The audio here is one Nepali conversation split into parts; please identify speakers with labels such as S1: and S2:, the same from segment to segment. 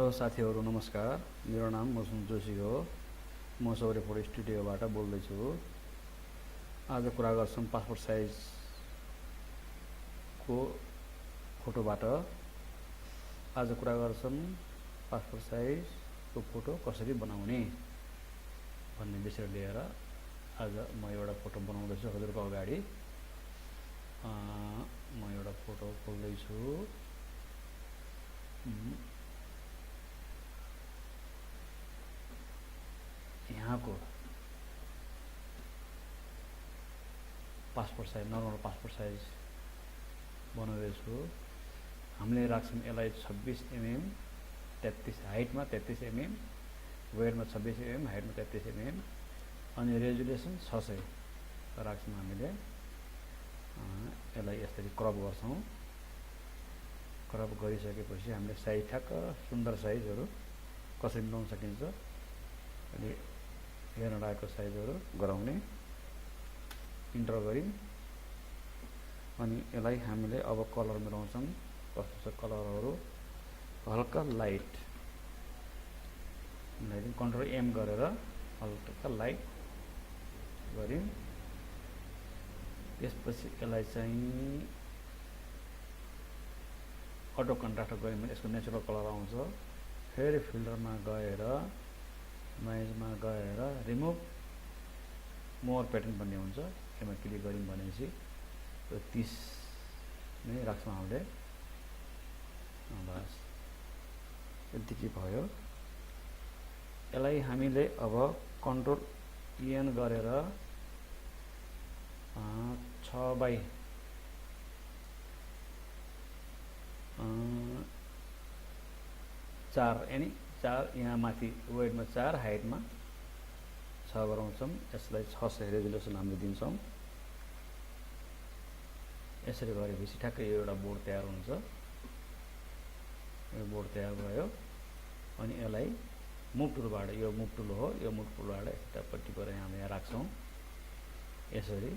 S1: हेलो साथीहरु नमस्कार। मेरो नाम मौसम जोशी हो। म सौर्य फोटो स्टुडियोबाट बोल्दैछु। आज कुरा गर्छौं पासपोर्ट साइज को फोटोबाट। आज कुरा गर्छौं पासपोर्ट साइज को फोटो कसरी बनाउने भन्ने विषय लिएर आज म एउटा फोटो बनाउँदैछु हजुरको अगाडि। म एउटा फोटो खोल्दैछु। यहाँको passport size normal passport size बनाउँदैछु। हामीले राख्छौं यसलाई 26 mm 33 हाइटमा 33 mm वेटमा 26 mm हाइटमा 33 mm अनि रेजुलेसन 600 राख्छौं। हामीले यसलाई यसरी क्रप गर्छौं। क्रप गरिसकेपछि हामीले साइज ठ्याक्क सुन्दर साइजहरु कसरी बनाउन सकिन्छ अनि हेर्न लागेको साइजहरु गराउने इन्टर गरी अनि यसलाई हामीले अब कलर मिलाउँछौं। कस्तो छ कलरहरु हल्का लाइट कन्ट्रोल एम गरेर हल्का लाइट गरी त्यसपछि यसलाई चाहिँ अटो कन्ट्रास्ट गऱ्यौं भने यसको नेचुरल कलर आउँछ। फेरि फिल्टरमा गएर नोइजमा गएर रिमुभ मोर प्याटर्न भन्ने हुन्छ। यसमा क्लिक गर्यौं भनेपछि यो 30 नै राख्छौं हामीले। बस यतिकै भयो। यसलाई हामीले अब कन्ट्रोल एन गरेर 6 बाइ 4 यानी 4 यहाँ माथि वेटमा 4 हाइटमा 6 गराउँछौं। यसलाई 600 रेजुलेसन हामीले दिन्छौं। यसरी गरेपछि ठ्याक्कै एउटा बोर्ड तयार हुन्छ। यो बोर्ड तयार भयो अनि यसलाई मुभ टुलबाट यो मुभ टुल हो। यो मुभ टुलबाट एउटा पट्टि गरेर यहाँ राख्छौं यसरी।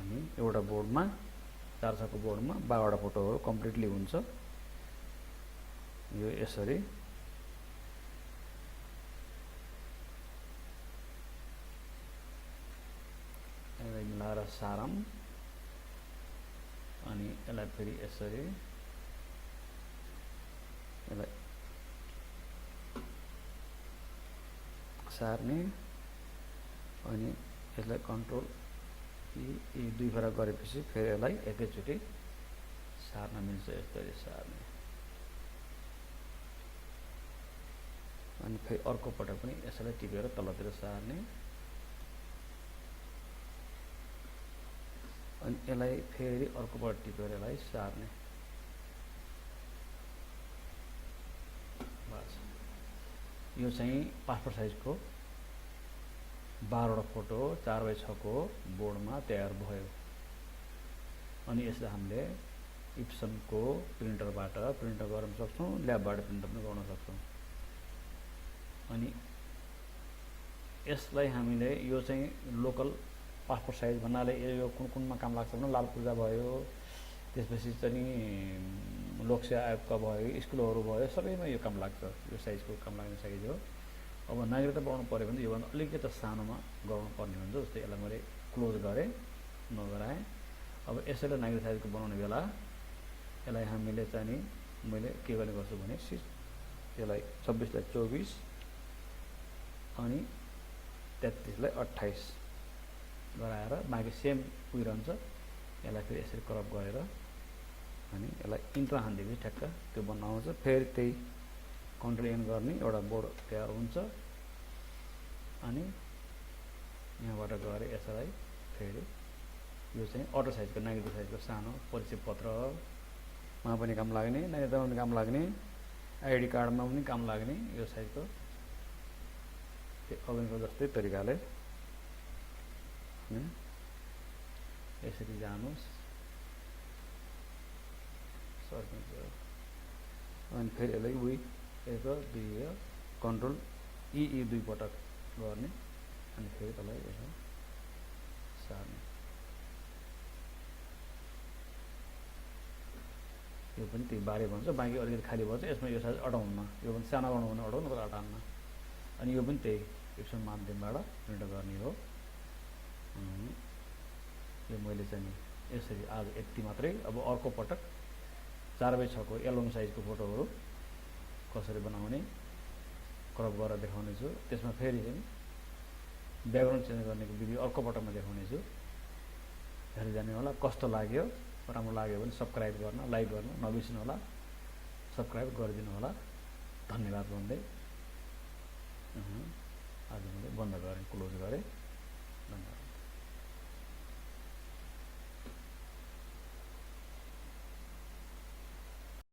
S1: अनि एउटा बोर्डमा 4 को बोर्डमा 12 वटा फोटोहरु कम्प्लिटली हुन्छ। यो यसरी यसलाई मिलाएर सारम अनि यसलाई फेरि यसरी यसलाई सार्ने अनि यसलाई कन्ट्रोल यी दुई फरक गरेपछि फेरि यसलाई एकैचोटी सार्न मिल्छ। यसरी सार्ने अनि फेरि अर्को पटक पनि यसलाई टिपेर तलतिर सार्ने अनि यसलाई फेरि अर्को पटक टिपेर यसलाई सार्ने। बस यो चाहिँ पासपोर्ट साइजको 12 वटा फोटो 4 बाइ 6 को बोर्डमा तयार भयो। अनि यसलाई हामीले इप्सनको प्रिन्टरबाट प्रिन्ट गर्न सक्छौं, ल्याबबाट प्रिन्ट पनि गर्न सक्छौं। अनि यसलाई हामीले यो चाहिँ लोकल पासपोर्ट साइज भन्नाले यो कुनमा काम लाग्छ भने लाल पूजा भयो, त्यसपछि चाहिँ लोकसेवा आयोगका भयो, स्कुलहरु भयो, सबैमा यो काम लाग्छ। यो साइजको काम लाग्ने साइज हो। अब नागरिकता बनाउनु पर्यो भने योभन्दा अलिकति सानोमा गर्नु पर्ने हुन्छ। जस्तै यसलाई मैले क्लोज गरे नगराए। अब यसैले नागरिक साइजको बनाउने बेला यसलाई हामीले चाहिँ मैले के गर्ने गर्छु भने यसलाई 26 लाई 24 अनि 33 लाई 28 गराएर बाँकी सेम पुगिरहन्छ। यसलाई फेरि यसरी क्रप गरेर अनि यसलाई इन्टर हान्दिएपछि ठ्याक्क त्यो बन्न आउँछ। फेरि त्यही कन्ट्रोल एन गर्ने एउटा बोर्ड तयार हुन्छ। अनि यहाँबाट गएर यसलाई फेरि यो चाहिँ अटो साइजको नागरिक साइजको सानो परिचय पत्रमा पनि काम लाग्ने, नागरिकतामा पनि काम लाग्ने, आइडी कार्डमा पनि काम लाग्ने यो साइजको अघिको जस्तै तरिकाले यसरी जानुस् सर्किन्छ। अनि फेरि यसलाई 1 2 कन्ट्रोल ई दुई पटक गर्ने अनि फेरि त्यसलाई यसो सार्ने। यो पनि त्यही बारे भन्छ, बाँकी अलिकति खाली भन्छ। यसमा यो साइज अटाउन्न, यो पनि सानो बनाउनु भने अटाउनु नत्र अटाउन्न। अनि यो पनि त्यही एप्सन माध्यमबाट प्रिन्ट गर्ने हो। यो मैले चाहिँ नि यसरी आज यति मात्रै। अब अर्को पटक 4x6 को एल्बम साइजको फोटोहरू कसरी बनाउने क्रप गरेर देखाउने छु। त्यसमा फेरि चाहिँ ब्याकग्राउन्ड चेन्ज गर्नेको भिडियो अर्को पटकमा देखाउने छु। हेर्दै जाने होला। कस्तो लाग्यो, राम्रो लाग्यो भने सब्स्क्राइब गर्न, लाइक गर्न नबिर्सनु होला। सब्स्क्राइब गरिदिनु होला। धन्यवाद भन्दै आज मैले बन्द गरेँ, क्लोज गरेँ। धन्यवाद।